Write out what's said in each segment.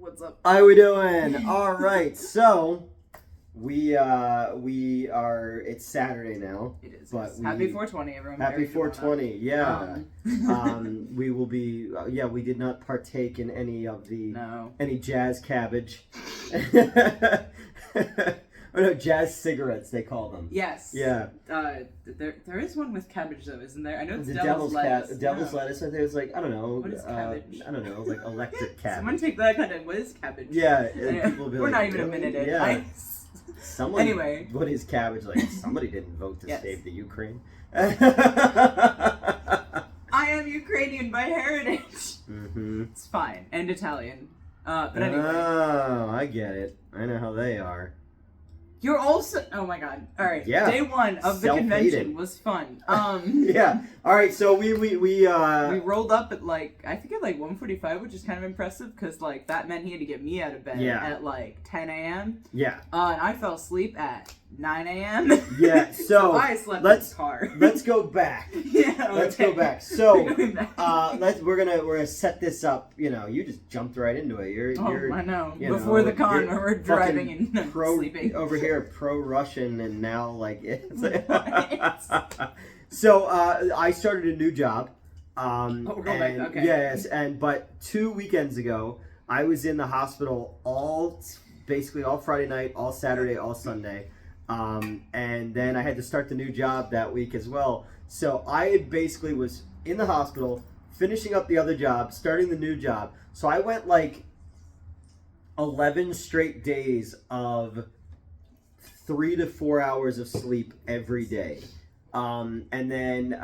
What's up? How we doing? All right, so we are. It's Saturday now. It is. But Yes. Happy 420, everyone. Happy 420. Yeah. We will be. We did not partake in any of the any jazz cabbage. Or no, jazz cigarettes, they call them. Yes. Yeah. There is one with cabbage, though, isn't there? I know it's the devil's lettuce. Devil's lettuce. I think it was like, I don't know. What is cabbage? I don't know, like electric cabbage. Someone take that kind of, what is cabbage? Yeah. People will be We're like, not even a minute in. Yeah. Someone, anyway. What is cabbage? Like, somebody didn't vote to Yes. save the Ukraine. I am Ukrainian by heritage. Mm-hmm. It's fine. And Italian. But anyway. Oh, I get it. I know how they are. You're also... Oh, my God. All right. Yeah. Day one of the convention was fun. Yeah. All right, so we rolled up at, I think at, 1:45, which is kind of impressive, because, that meant he had to get me out of bed at, 10 a.m. Yeah. And I fell asleep at 9 a.m. Yeah, so I slept in the car. Let's go back. Yeah, Let's go back. So, we're gonna set this up. You know, you just jumped right into it. You're I know. Before the con, when we're driving and sleeping. Over here, pro-Russian, and now it's So, I started a new job. We're going back. Okay. Yes, but 2 weekends ago, I was in the hospital basically all Friday night, all Saturday, all Sunday. And then I had to start the new job that week as well. So I basically was in the hospital, finishing up the other job, starting the new job. So I went 11 straight days of 3 to 4 hours of sleep every day. And then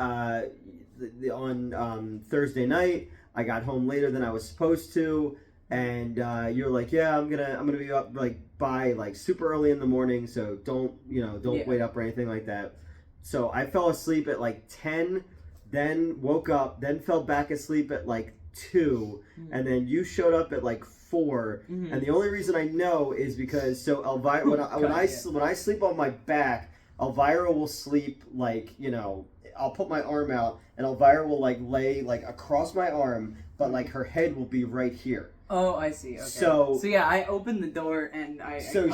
on Thursday night, I got home later than I was supposed to. And you're like, yeah, I'm gonna be up by super early in the morning, so don't wait up or anything like that. So I fell asleep at 10, then woke up, then fell back asleep at 2, and then you showed up at 4. Mm-hmm. And the only reason I know is because Elvira, when I sleep on my back, Elvira will sleep I'll put my arm out, and Elvira will lay across my arm, but her head will be right here. Oh, I see. Okay. So yeah, I opened the door and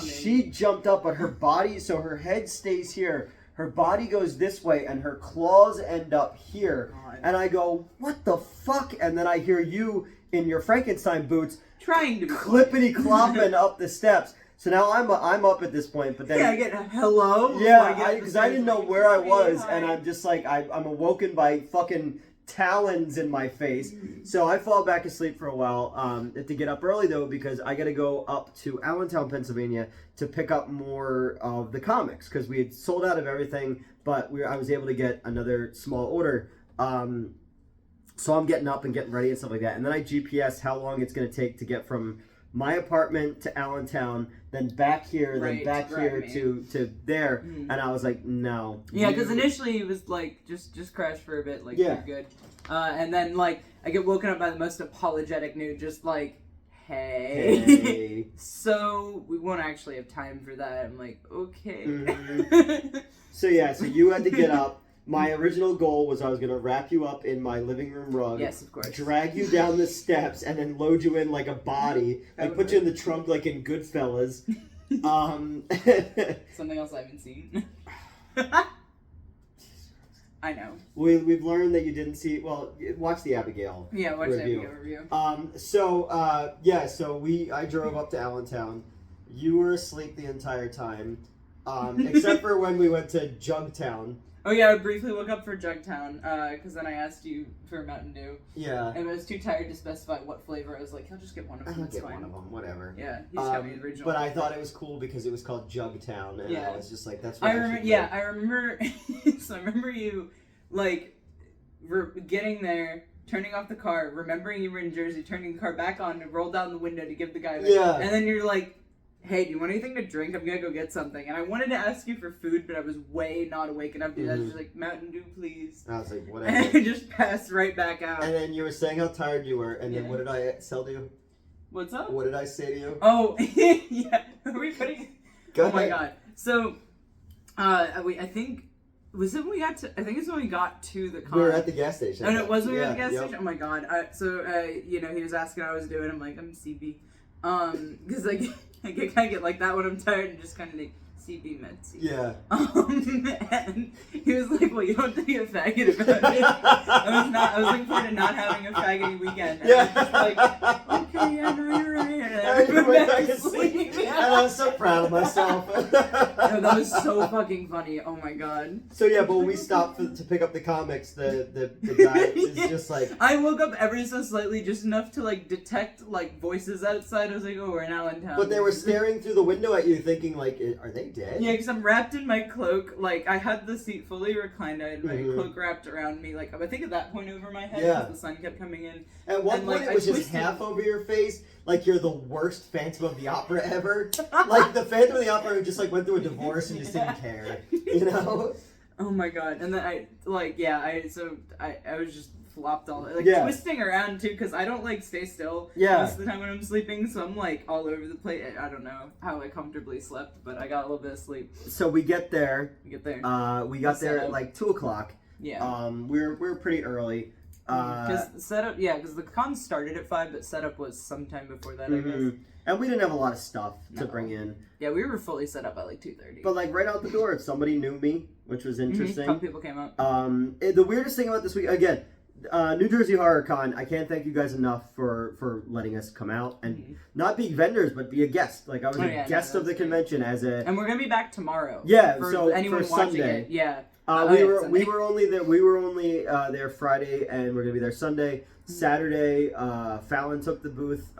she jumped up, but her body, so her head stays here. Her body goes this way, and her claws end up here. God. And I go, what the fuck? And then I hear you in your Frankenstein boots trying to clippity clopping up the steps. So now I'm up at this point, but then I get a hello. Yeah, because I didn't know where I was, and I'm just I'm awoken by fucking talons in my face. So I fall back asleep for a while. To get up early though, because I got to go up to Allentown, Pennsylvania, to pick up more of the comics, because we had sold out of everything, but I was able to get another small order. So I'm getting up and getting ready and stuff like that, and then I GPS how long it's going to take to get from my apartment to Allentown, then back here, then back here to there, and I was like, no. Yeah, because initially it was just crash for a bit, you're good, and then I get woken up by the most apologetic nude, just hey. So we won't actually have time for that. I'm like, okay. Mm-hmm. So you had to get up. My original goal was I was going to wrap you up in my living room rug. Yes, of course. Drag you down the steps and then load you in like a body. And put you in the trunk like in Goodfellas. Something else I haven't seen. I know. We've learned that you didn't see... Well, watch the Abigail review. Yeah, watch the Abigail review. I drove up to Allentown. You were asleep the entire time. Except for when we went to Jugtown. Oh yeah, I briefly woke up for Jugtown, because then I asked you for Mountain Dew. Yeah. And I was too tired to specify what flavor. I was like, I'll just get one of them, it's fine. One of them, whatever. Yeah, he just got me the original. But I thought it was cool because it was called Jugtown, and I was just like, that's what I remember, so I remember you, getting there, turning off the car, remembering you were in Jersey, turning the car back on, to roll down the window to give the guy and then you're like, hey, do you want anything to drink? I'm gonna go get something. And I wanted to ask you for food, but I was way not awake enough to do that. I was like, Mountain Dew, please. I was like, whatever. And I just passed right back out. And then you were saying how tired you were, and then what did I sell to you? What's up? What did I say to you? Oh, yeah. Are we putting... Go ahead. My God. So, I think... Was it when we got to... I think it's when we got to the con. We were at the gas station. Oh, no, it was when we were at the gas station? Oh, my God. He was asking how I was doing. I'm like, I'm CB. Because like I kind of get like that when I'm tired and just kind of like CB Metzy. Yeah. And he was like, "Well, you don't have to be a faggot about it." I was looking forward to not having a faggoty weekend. And Yeah. I was just like, "Okay, yeah, no, you're right." And I went back to sleep. And I was so proud of myself. No, that was so fucking funny. Oh my god. So yeah, but when we stopped to pick up the comics, the guy is just like. I woke up ever so slightly, just enough to like detect like voices outside. I was like, "Oh, we're now in town." But they were staring through the window at you, thinking like, "Are they dead?" Yeah, because I'm wrapped in my cloak. Like I had the seat fully reclined. I had my cloak wrapped around me. Like I think at that point over my head because the sun kept coming in. At one and, point, like, it was I just twisted. half over your face, like you're the worst Phantom of the Opera ever. Like the Phantom of the Opera who just like went through a divorce and just didn't care, you know? Oh my god! And then I was just flopped all like twisting around too because I don't like stay still most of the time when I'm sleeping, so I'm like all over the place. I don't know how I comfortably slept, but I got a little bit of sleep. So we get there. We got there at like 2:00. Yeah. We're pretty early. Because the con started at 5, but setup was sometime before that, I guess. And we didn't have a lot of stuff to bring in. Yeah, we were fully set up at like 2:30. But like right out the door, somebody knew me, which was interesting. A couple people came up. The weirdest thing about this week, again, New Jersey Horror Con, I can't thank you guys enough for letting us come out and not be vendors, but be a guest. Like I was a guest of the convention as a. And we're gonna be back tomorrow. Yeah, for anyone for watching Sunday. it. Yeah. We were only there Friday, and we're gonna be there Sunday. Saturday, Fallon took the booth.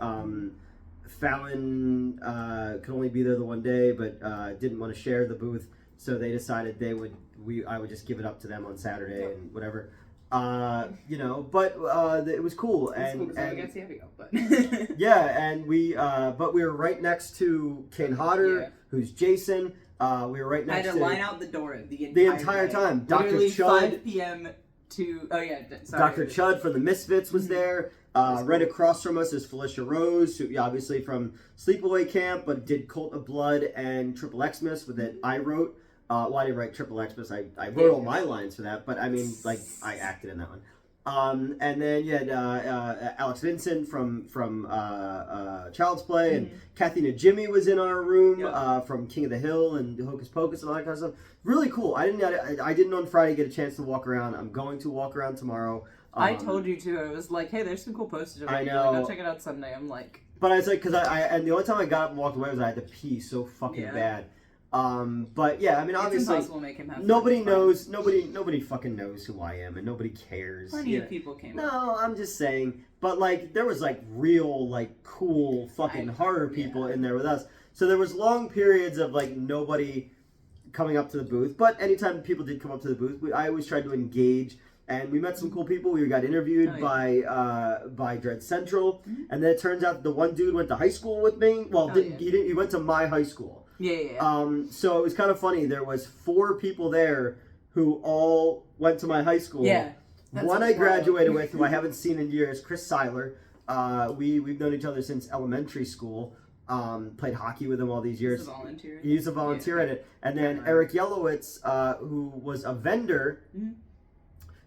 Fallon could only be there the one day, but didn't want to share the booth, so they decided I would just give it up to them on Saturday and whatever. But it was cool. And I got to see Abigail, but yeah, and we were right next to Kane Hodder, who's Jason. We were right next to. I had to line out the door the entire time. Dr. Chud. 5 p.m. to Dr. Chud from the Misfits was there. Right across from us is Felicia Rose, who obviously from Sleepaway Camp, but did Cult of Blood and Triple Xmas that I wrote. Well, I didn't write Triple Xmas. I wrote all my lines for that, but I mean, like, I acted in that one. And then you had Alex Vincent from Child's Play, and Kathy Najimy was in our room from King of the Hill and Hocus Pocus and all that kind of stuff. Really cool. I didn't on Friday get a chance to walk around. I'm going to walk around tomorrow. I told you to. I was like, hey, there's some cool posters over here. I know. Like, I'll check it out Sunday. I'm like... But I was like, because and the only time I got up and walked away was I had to pee so fucking bad. But yeah, I mean, obviously, it's impossible to make him have nobody fucking knows who I am, and nobody cares. Plenty of people came. No, I'm just saying. But like, there was like real, like, cool fucking horror people in there with us. So there was long periods of like nobody coming up to the booth. But anytime people did come up to the booth, I always tried to engage. And we met some cool people. We got interviewed by Dread Central, and then it turns out the one dude went to high school with me. Well, he went to my high school. Yeah. So it was kind of funny. There was 4 people there who all went to my high school. Yeah. One I graduated with, who I haven't seen in years, Chris Seiler. We've known each other since elementary school. Played hockey with him all these years. He's a volunteer at it. And then Eric Yelowitz, who was a vendor.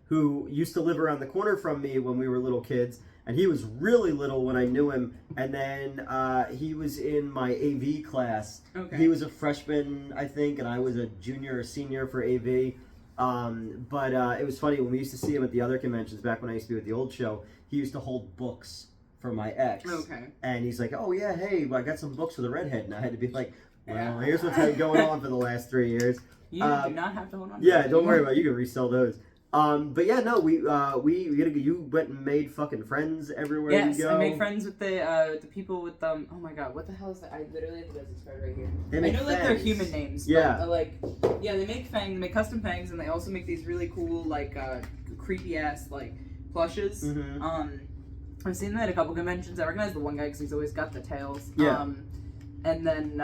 Who used to live around the corner from me when we were little kids, and he was really little when I knew him, and then he was in my AV class. Okay. He was a freshman, I think, and I was a junior or senior for AV. But it was funny, when we used to see him at the other conventions, back when I used to be at the old show, he used to hold books for my ex. Okay. And he's like, oh yeah, hey, well, I got some books for the redhead, and I had to be like, well, here's what's been going on for the last 3 years. You do not have to hold on to Yeah, don't worry about it, you can resell those. But yeah, no, you went and made fucking friends everywhere you go. Yes, I made friends with the people with oh my god, what the hell is that? I literally have the business card right here. I know like their human names. Yeah. But, they make fangs, they make custom fangs, and they also make these really cool like creepy ass like plushes. I've seen that at a couple conventions. I recognize the one guy because he's always got the tails. Yeah. And then,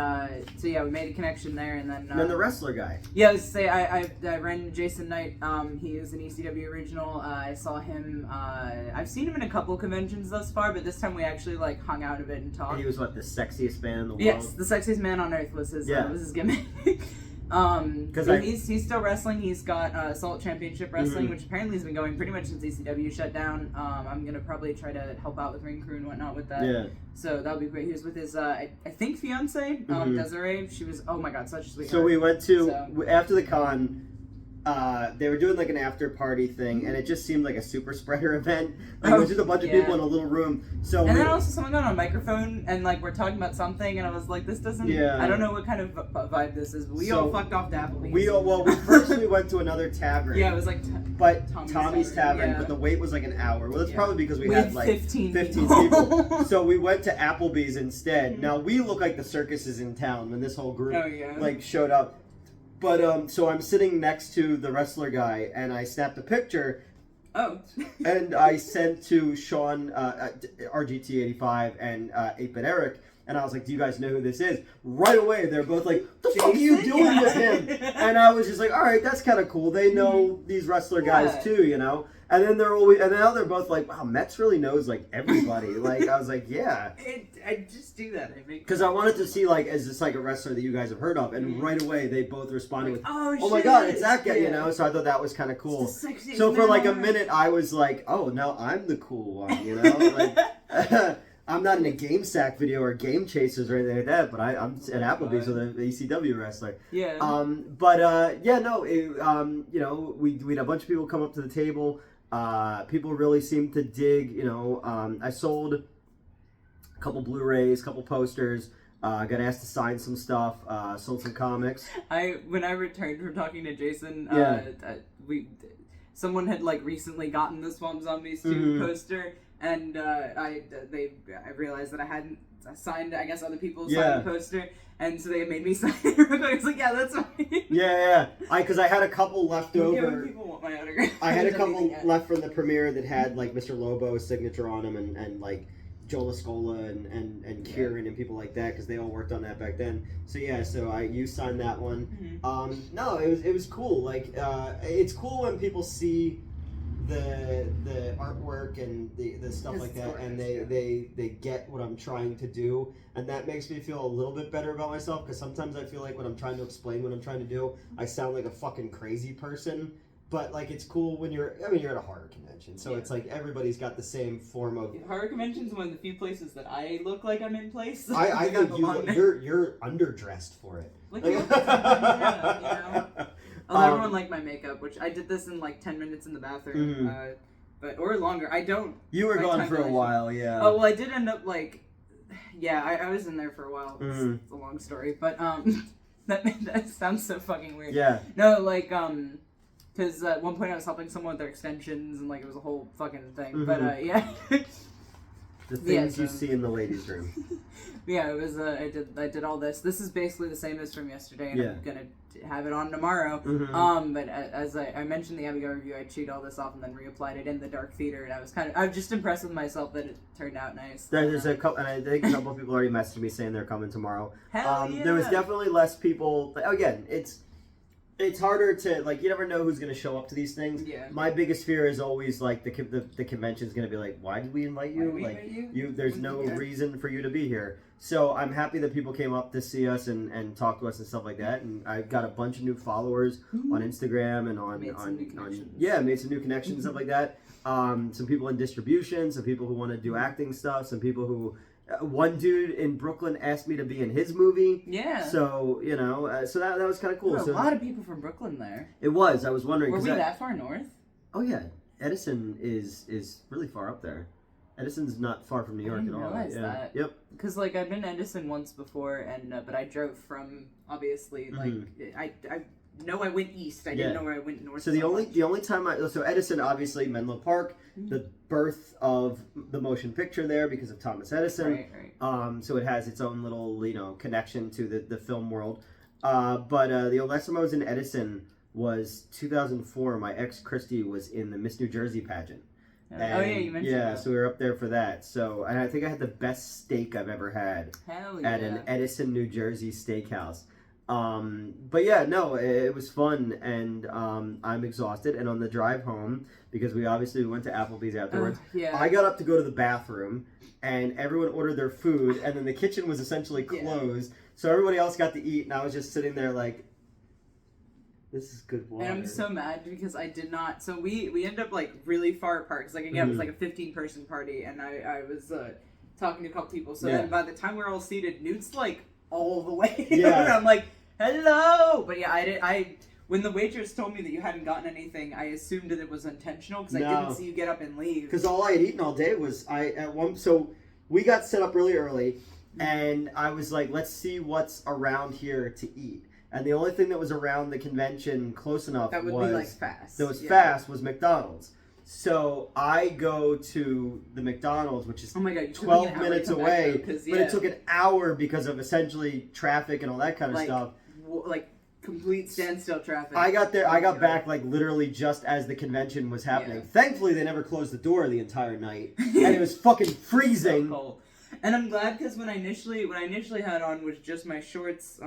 we made a connection there, and then... and then the wrestler guy. Yeah, I was to say, I ran into Jason Knight. He is an ECW original. I saw him, I've seen him in a couple conventions thus far, but this time we actually, like, hung out a bit and talked. And he was, the sexiest man in the world? Yes, the sexiest man on earth was his gimmick. He's still wrestling. He's got Assault Championship Wrestling, which apparently has been going pretty much since ECW shut down. I'm gonna probably try to help out with ring crew and whatnot with that. Yeah. So that'll be great. He was with his I think fiance, Desiree. She was, oh my god, such a sweetheart. So we went to after the con. They were doing like an after party thing, and it just seemed like a super spreader event. Like it was just a bunch of people in a little room. So then also someone got on a microphone and like we're talking about something, and I was like, this doesn't. Yeah. I don't know what kind of vibe this is, but we all fucked off to Applebee's. We went to another tavern. Yeah, it was like. Tommy's Tavern, but the wait was like an hour. Well, that's probably because we had like 15 people. So we went to Applebee's instead. Now we look like the circus is in town when this whole group like showed up. But so I'm sitting next to the wrestler guy, and I snapped a picture. Oh. And I sent to Sean, RGT85, and 8-Bit Eric, and I was like, "Do you guys know who this is?" Right away, they're both like, "What the fuck are you doing with him?" And I was just like, "All right, that's kind of cool. They know these wrestler guys too, you know." And then now they're both like, "Wow, Metz really knows like everybody." Like I was like, "Yeah." I just do that. Because I wanted to see like, is this like a wrestler that you guys have heard of? And right away they both responded with, "Oh my god, it's that guy!" You know. So I thought that was kind of cool. So for like a minute, I was like, "Oh, now I'm the cool one," you know. Like, I'm not in a Game Sack video or Game Chasers or anything like that, but I'm at Applebee's with an ECW wrestler. Yeah. You know, we had a bunch of people come up to the table. People really seemed to dig, you know. I sold a couple Blu-rays, couple posters. Got asked to sign some stuff. Sold some comics. When I returned from talking to Jason, someone had like recently gotten the Swamp Zombies 2 poster, and I realized that I hadn't signed, I guess, other people's signed poster, and so they made me sign it real quick. I was like, yeah, that's fine. Yeah. Because I had a couple left over. People want my autograph. I had a couple left from the premiere that had like Mr. Lobo's signature on them, and like Joe Lascola and Kieran and people like that, because they all worked on that back then. So you signed that one. No, it was cool. Like it's cool when people see the artwork and the stuff like that, and they get what I'm trying to do, and that makes me feel a little bit better about myself, because sometimes I feel like when I'm trying to explain what I'm trying to do, I sound like a fucking crazy person. But like it's cool when you're at a horror convention, so it's like everybody's got the same form of. Horror convention's one of the few places that I look like I'm in place. I think you're underdressed for it. Everyone liked my makeup, which I did this in like 10 minutes in the bathroom, or longer. I don't. You were gone for a while, yeah. Oh well, I did end up like, I was in there for a while. It's a long story, but that sounds so fucking weird. Yeah. No, like because at one point I was helping someone with their extensions, and like it was a whole fucking thing. But the things you see in the ladies' room. It was. I did all this. This is basically the same as from yesterday, and I'm gonna have it on tomorrow. But as I mentioned in the Abigail review, I chewed all this off and then reapplied it in the Dark Theater, and I was just impressed with myself that it turned out nice. There's a couple, and I think a couple of people already messaged me saying they're coming tomorrow. Hell yeah. There was definitely less people. Again, it's harder to, like, you never know who's going to show up to these things. Yeah. My biggest fear is always, like, the convention's going to be like, why did we invite you? There's no reason for you to be here. So I'm happy that people came up to see us and talk to us and stuff like that. And I got a bunch of new followers on Instagram and made some new connections, and stuff like that. Some people in distribution, some people who want to do acting stuff, some people who... one dude in Brooklyn asked me to be in his movie. Yeah. So, so that was kind of cool. There were a lot of people from Brooklyn there. It was. I was wondering. Were we that far north? Oh, yeah. Edison is really far up there. Edison's not far from New York at all. I didn't realize that. Yep. Because, like, I've been to Edison once before, and but I drove from, obviously, like, I know I went east. I didn't know where I went north. So the only time so Edison, obviously, Menlo Park, the birth of the motion picture there because of Thomas Edison. Right. So it has its own little, connection to the film world. But the last time I was in Edison was 2004. My ex Christy was in the Miss New Jersey pageant. And, you mentioned that. So we were up there for that. So, and I think I had the best steak I've ever had at an Edison, New Jersey steakhouse. But it was fun, and I'm exhausted. And on the drive home, because we went to Applebee's afterwards, I got up to go to the bathroom, and everyone ordered their food, and then the kitchen was essentially closed, so everybody else got to eat, and I was just sitting there like, This is good water. And I'm so mad because I did not. So we ended up like really far apart because like again it was like a 15-person party, and I was talking to a couple people. So then by the time we're all seated, Newt's like all the way. And I'm like, hello. But yeah, I when the waitress told me that you hadn't gotten anything, I assumed that it was intentional because I didn't see you get up and leave. Because all I had eaten all day was So we got set up really early, and I was like, let's see what's around here to eat. And the only thing that was around the convention close enough that would be like fast. That was fast was McDonald's. So I go to the McDonald's, which is 12 minutes away, but it took an hour because of essentially traffic and all that kind of stuff. Like complete standstill traffic. I got there. I got back like literally just as the convention was happening. Thankfully, they never closed the door the entire night, and it was fucking freezing. So cold. And I'm glad because when I initially had on was just my shorts,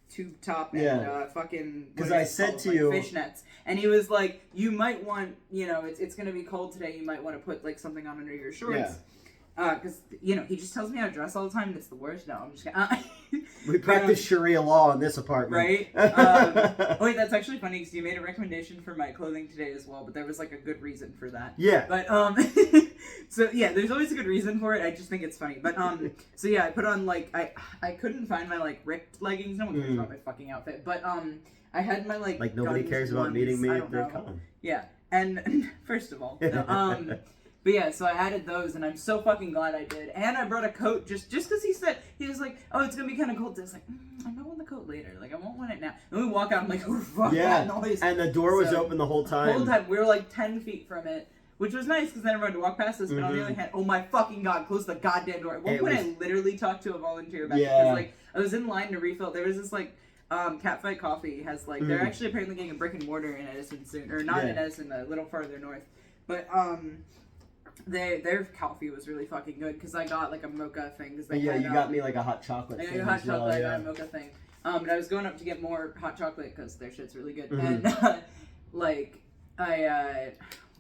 tube top and fucking. Because I said to you, fishnets, and he was like, "You might want, it's gonna be cold today. You might want to put like something on under your shorts." Yeah. Because, he just tells me how to dress all the time, and it's the worst. No, I'm just gonna... We practice Sharia law in this apartment. Right? Oh, wait, that's actually funny, because you made a recommendation for my clothing today as well, but there was, like, a good reason for that. Yeah. But, so, yeah, there's always a good reason for it. I just think it's funny. But, so, yeah, I put on, like, I couldn't find my, like, ripped leggings. No one cares about my fucking outfit. But, I had my, like... Like, nobody cares about meeting me at the con. Yeah. And, first of all, but yeah, so I added those, and I'm so fucking glad I did. And I brought a coat just because he was like, oh, it's gonna be kind of cold. I was like, I might want the coat later. Like, I won't want it now. And we walk out, I'm like, oh, fuck that noise. And the door was open the whole time. The whole time. We were like 10 feet from it, which was nice because then everyone had to walk past us. But on the other hand, oh my fucking god, close the goddamn door. At one point, I literally talked to a volunteer about it. Because, like, I was in line to refill. There was this, like, Catfight Coffee has, like, they're actually apparently getting a brick and mortar in Edison soon. Or not in Edison, a little farther north. But, their coffee was really fucking good because I got like a mocha thing. Cause you got me like a hot chocolate thing. I got a hot chocolate, I got a mocha thing. But I was going up to get more hot chocolate because their shit's really good. And what was I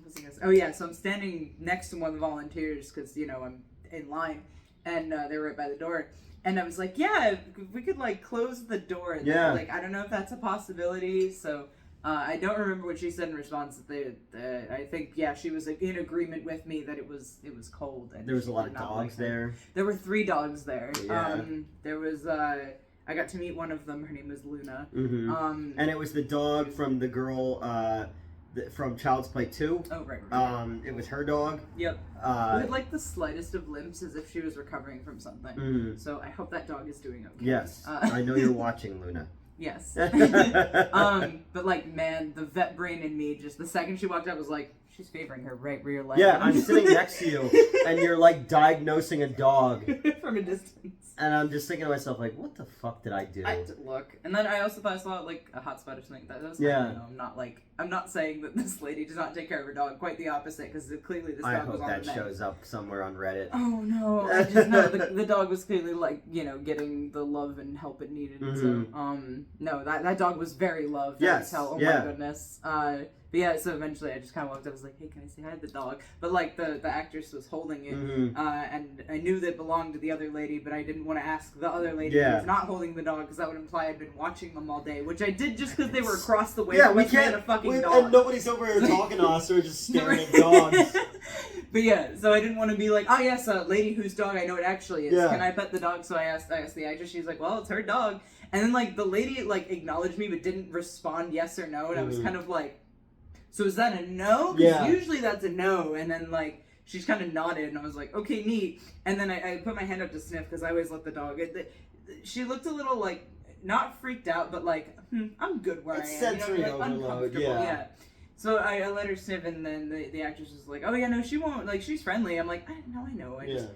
gonna say? Oh yeah, so I'm standing next to one of the volunteers because I'm in line, and they were right by the door. And I was like, yeah, we could like close the door. And like, I don't know if that's a possibility. So. I don't remember what she said in response. I think she was in agreement with me that it was cold. And there was a lot of dogs there. There were 3 dogs there. Yeah. There was I got to meet one of them. Her name was Luna. And it was the dog from the girl from Child's Play 2. Oh right. It was her dog. Yep. Who had like the slightest of limps, as if she was recovering from something. So I hope that dog is doing okay. Yes. I know you're watching, Luna. Yes. But like, man, the vet brain in me, just the second she walked up was like, she's favoring her right rear leg. Yeah, I'm sitting next to you, and you're like diagnosing a dog. From a distance. And I'm just thinking to myself, like, what the fuck did I do? I did look. And then I also thought I saw like a hot spot or something. That was I'm not saying that this lady does not take care of her dog. Quite the opposite, because clearly this dog was on the mend. I hope that shows up somewhere on Reddit. Oh no, I just know the dog was clearly like getting the love and help it needed. So no, that dog was very loved. Yes. Oh my goodness. But yeah, so eventually I just kind of walked up. I was like, hey, can I say hi to the dog? But like the actress was holding it, and I knew that it belonged to the other lady, but I didn't want to ask the other lady who was not holding the dog because that would imply I'd been watching them all day, which I did just because they were across the way. Yeah, we can't. A fucking dog. And nobody's over here talking to us. We're just staring at dogs. But yeah, so I didn't want to be like, oh yes, a lady whose dog I know it actually is. Yeah. Can I pet the dog? So I asked the actress. She's like, well, it's her dog. And then like the lady like acknowledged me but didn't respond yes or no, and I was kind of like. So is that a no? Because usually that's a no. And then, like, she's kind of nodded, and I was like, okay, neat. And then I put my hand up to sniff, because I always let the dog... She looked a little, like, not freaked out, but, like, I'm good where I am. It's sensory overload, yeah. So I let her sniff, and then the actress was like, oh, yeah, no, she won't. Like, she's friendly. I'm like, I know. I just...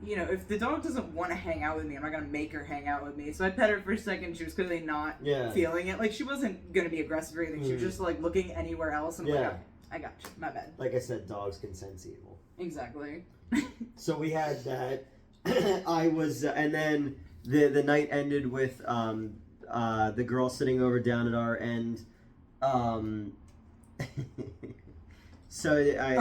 if the dog doesn't want to hang out with me, I'm not going to make her hang out with me. So I pet her for a second. She was clearly not feeling it. Like, she wasn't going to be aggressive or anything. She was just, like, looking anywhere else. And like, I got you. My bad. Like I said, dogs can sense evil. Exactly. So we had that. I was... and then the night ended with the girl sitting over down at our end. So I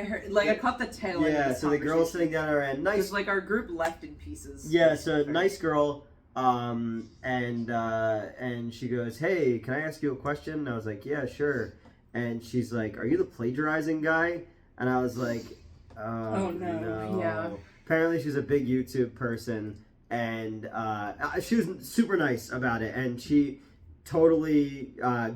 heard, like, I caught the tail end of this so the girl sitting down our end, nice. Because, like, our group left in pieces. Yeah, so nice girl, And she goes, "Hey, can I ask you a question?" And I was like, "Yeah, sure." And she's like, "Are you the plagiarizing guy?" And I was like, "Oh no." Yeah. Apparently, she's a big YouTube person, and she was super nice about it, and she totally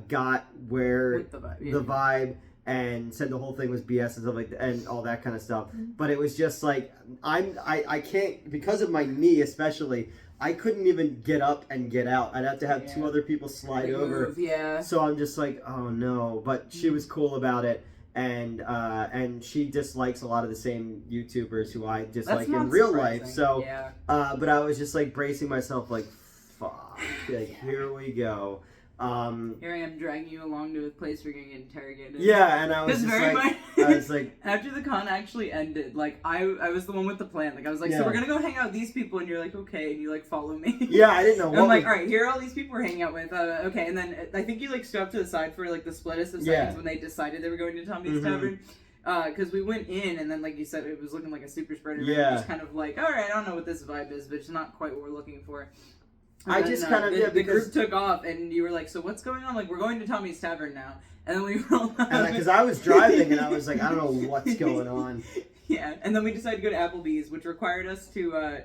got where With the vibe. And said the whole thing was BS and stuff like that, and all that kind of stuff. But it was just like I can't, because of my knee especially. I couldn't even get up and get out. I'd have to have two other people slide over. Yeah. So I'm just like, oh no. But she was cool about it, and she dislikes a lot of the same YouTubers who I dislike in real life. So, but I was just like bracing myself, like, fuck, like here we go. Here I am dragging you along to a place where you're gonna get interrogated. Yeah, and I was just like, I was like, after the con actually ended, like I was the one with the plan. Like I was like, so we're gonna go hang out with these people, and you're like, okay, and you like follow me. Yeah, I didn't know. I'm like, all right, here are all these people we're hanging out with. Okay, and then I think you like stood up to the side for like the splittest of seconds when they decided they were going to Tommy's Tavern. Because we went in, and then, like you said, it was looking like a super spreader. Yeah. Just kind of like, all right, I don't know what this vibe is, but it's not quite what we're looking for. I just kind of the group took off, and you were like, "So what's going on?" Like, we're going to Tommy's Tavern now, and then we rolled out. Because I was driving, and I was like, I don't know what's going on. Yeah, and then we decided to go to Applebee's, which required us to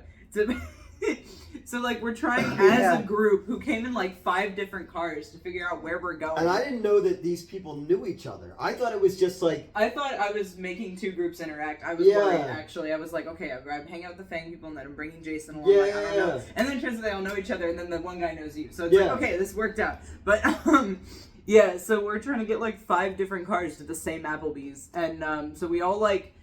So, like, we're trying as a group who came in, like, 5 different cars to figure out where we're going. And I didn't know that these people knew each other. I thought it was just, like... I thought I was making 2 groups interact. I was worried, actually. I was like, okay, I'm hanging out with the Fang people, and then I'm bringing Jason along. I don't know. And then it turns out they all know each other, and then the one guy knows you. So it's like, okay, this worked out. But, yeah, so we're trying to get, like, 5 different cars to the same Applebee's. And, so we all, like...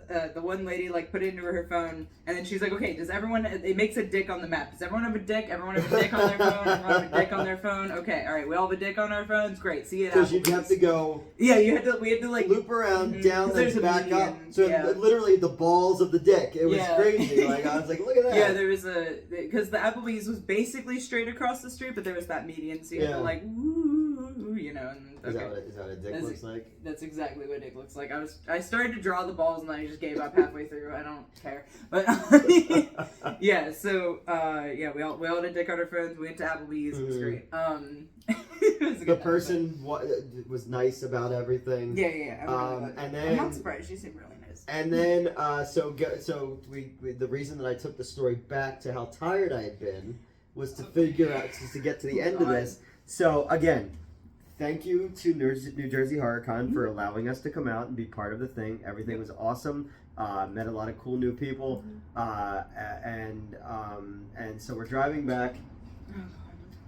The one lady like put it into her phone, and then she's like, okay, does everyone, it makes a dick on the map, does everyone have a dick? Everyone have a dick on their phone? Everyone have a dick on their phone? Okay, all right, we all have a dick on our phones, great, see you at Applebee's. Because you'd have to go we had to like loop around down and back up, so literally the balls of the dick. It was crazy. Like I was like, look at that. Yeah, there was because the Applebee's was basically straight across the street, but there was that median, so you had to like woo, you know. And is that what a dick looks like? That's exactly what a dick looks like. I started to draw the balls, and then I just gave up halfway through. I don't care. But yeah, so we all had a dick on our phones. We went to Applebee's. It was great. It was a the person was nice about everything. Yeah. And then I'm not surprised. She seemed really nice. And then so we the reason that I took the story back to how tired I had been was to figure out to get to the end of this. So again. Thank you to New Jersey HorrorCon for allowing us to come out and be part of the thing. Everything was awesome. Met a lot of cool new people, and so we're driving back,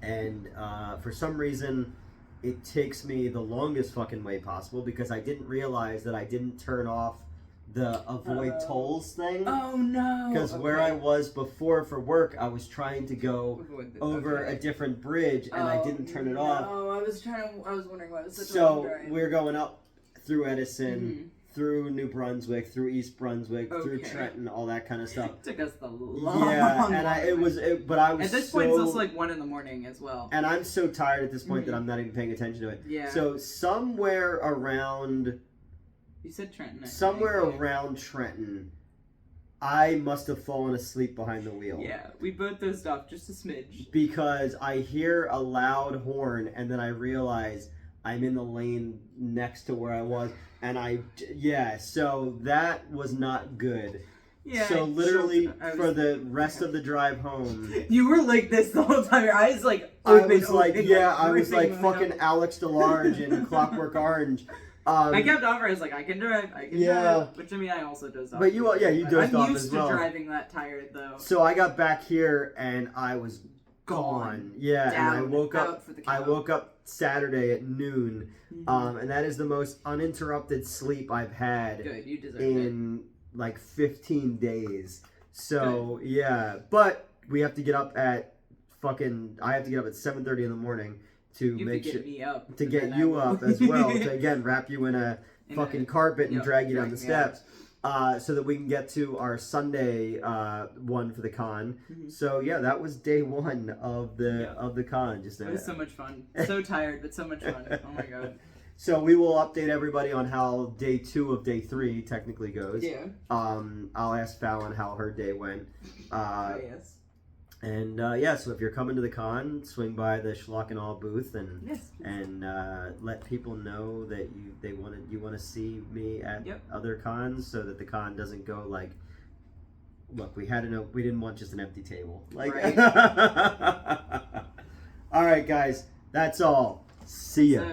and for some reason, it takes me the longest fucking way possible because I didn't realize that I didn't turn off the avoid tolls thing. Oh no! Because where I was before for work, I was trying to go over a different bridge, and I didn't turn it off. Oh, I was wondering why it was such a long drive. We're going up through Edison, through New Brunswick, through East Brunswick, through Trenton, all that kind of stuff. It took us the long and but I was at this point it's also like 1 a.m. as well. And I'm so tired at this point that I'm not even paying attention to it. Yeah. So somewhere around. You said Trenton. Somewhere around Trenton, I must have fallen asleep behind the wheel. Yeah, we both dozed off just a smidge. Because I hear a loud horn, and then I realize I'm in the lane next to where I was. And so that was not good. Yeah. So literally, for the rest of the drive home... You were like this the whole time. Your eyes like open. I was like fucking Alex DeLarge in Clockwork Orange. I kept offering. I was like, I can drive. Drive. Which I mean, I also dozed off. But you dozed off as well. I'm used to driving that tired though. So I got back here and I was gone. Yeah, and I woke up. I woke up Saturday at noon, and that is the most uninterrupted sleep I've had in like 15 days. So but we have to get up at I have to get up at 7:30 in the morning. To make sure to get you up as well to again wrap you in a fucking carpet and drag you down the steps, so that we can get to our Sunday one for the con. So that was day 1 of the con. It was so much fun. So tired, but so much fun. Oh my god. So we will update everybody on how day 2 of day 3 technically goes. Yeah. I'll ask Fallon how her day went. Yes. And so if you're coming to the con, swing by the Schlock and All booth and let people know that you want to see me at other cons, so that the con doesn't go like, look, we didn't want just an empty table. Like, right. All right, guys, that's all. See ya.